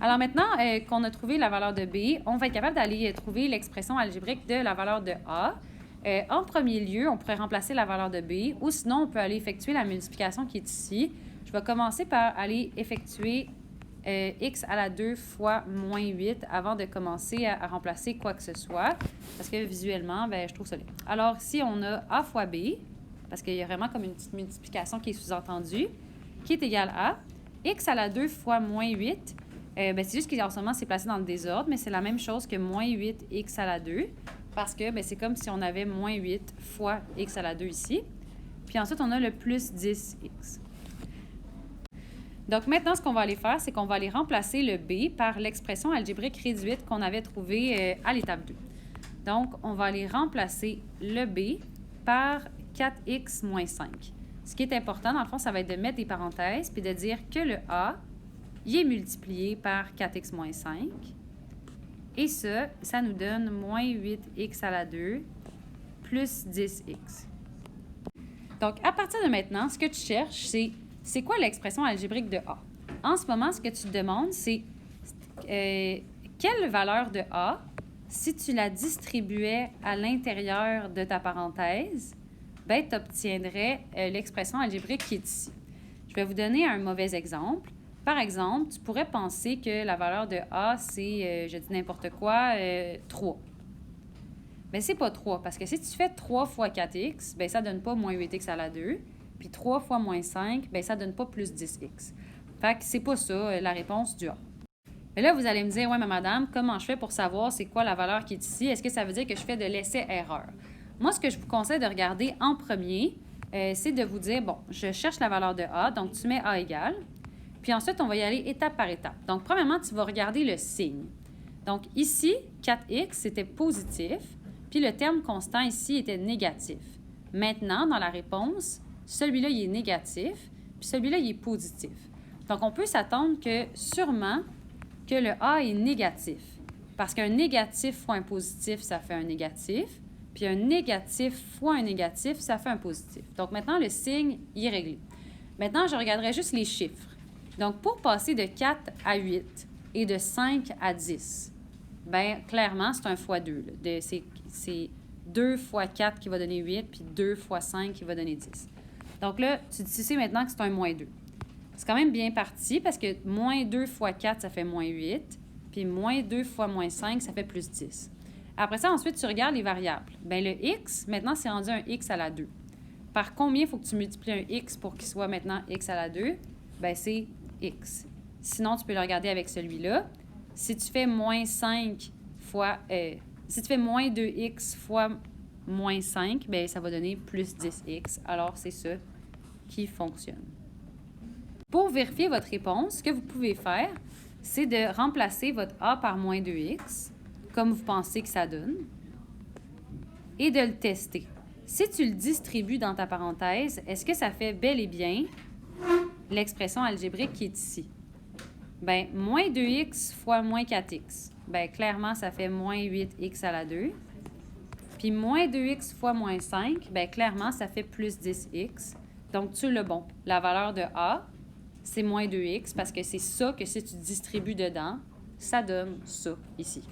Alors maintenant qu'on a trouvé la valeur de B, on va être capable d'aller trouver l'expression algébrique de la valeur de A. En premier lieu, on pourrait remplacer la valeur de B, ou sinon, on peut aller effectuer la multiplication qui est ici. Je vais commencer par aller effectuer x à la 2 fois moins 8 avant de commencer à remplacer quoi que ce soit, parce que visuellement, je trouve ça laid. Alors, ici, on a A fois B, parce qu'il y a vraiment comme une petite multiplication qui est sous-entendue, qui est égale à x à la 2 fois moins 8. C'est juste qu'en ce moment, c'est placé dans le désordre, mais c'est la même chose que moins 8x à la 2, parce que c'est comme si on avait moins 8 fois x à la 2 ici. Puis ensuite, on a le plus 10x. Donc maintenant, ce qu'on va aller faire, c'est qu'on va aller remplacer le b par l'expression algébrique réduite qu'on avait trouvée à l'étape 2. Donc, on va aller remplacer le b par 4x moins 5. Ce qui est important, dans le fond, ça va être de mettre des parenthèses puis de dire que le a, il est multiplié par 4x moins 5. Et ça nous donne moins 8x à la 2 plus 10x. Donc, à partir de maintenant, ce que tu cherches, c'est quoi l'expression algébrique de A? En ce moment, ce que tu te demandes, c'est quelle valeur de A, si tu la distribuais à l'intérieur de ta parenthèse, tu obtiendrais l'expression algébrique qui est ici. Je vais vous donner un mauvais exemple. Par exemple, tu pourrais penser que la valeur de A, c'est, je dis n'importe quoi, 3. Mais c'est pas 3, parce que si tu fais 3 fois 4x, ça donne pas moins 8x à la 2. Puis 3 fois moins 5, ça donne pas plus 10x. Fait que c'est pas ça la réponse du A. Mais là, vous allez me dire, ouais, mais madame, comment je fais pour savoir c'est quoi la valeur qui est ici? Est-ce que ça veut dire que je fais de l'essai-erreur? Moi, ce que je vous conseille de regarder en premier, c'est de vous dire, bon, je cherche la valeur de A, donc tu mets A égale. Puis ensuite, on va y aller étape par étape. Donc, premièrement, tu vas regarder le signe. Donc, ici, 4x, c'était positif, puis le terme constant ici était négatif. Maintenant, dans la réponse, celui-là, il est négatif, puis celui-là, il est positif. Donc, on peut s'attendre que sûrement que le A est négatif. Parce qu'un négatif fois un positif, ça fait un négatif. Puis un négatif fois un négatif, ça fait un positif. Donc, maintenant, le signe il est réglé. Maintenant, je regarderai juste les chiffres. Donc, pour passer de 4 à 8 et de 5 à 10, clairement, c'est un fois 2. C'est 2 fois 4 qui va donner 8, puis 2 fois 5 qui va donner 10. Donc là, tu sais maintenant que c'est un moins 2. C'est quand même bien parti parce que moins 2 fois 4, ça fait moins 8. Puis moins 2 fois moins 5, ça fait plus 10. Après ça, ensuite, tu regardes les variables. Le x, maintenant, c'est rendu un x à la 2. Par combien il faut que tu multiplies un x pour qu'il soit maintenant x à la 2? C'est x. Sinon, tu peux le regarder avec celui-là. Si tu fais moins 5 fois... si tu fais moins 2x fois moins 5, ça va donner plus 10x. Alors, c'est ça qui fonctionne. Pour vérifier votre réponse, ce que vous pouvez faire, c'est de remplacer votre A par moins 2x, comme vous pensez que ça donne, et de le tester. Si tu le distribues dans ta parenthèse, est-ce que ça fait bel et bien l'expression algébrique qui est ici? Moins 2x fois moins 4x. Clairement, ça fait moins 8x à la 2. Puis moins 2x fois moins 5, clairement, ça fait plus 10x. Donc, tu le bon. La valeur de A, c'est moins 2x parce que c'est ça que si tu distribues dedans, ça donne ça ici.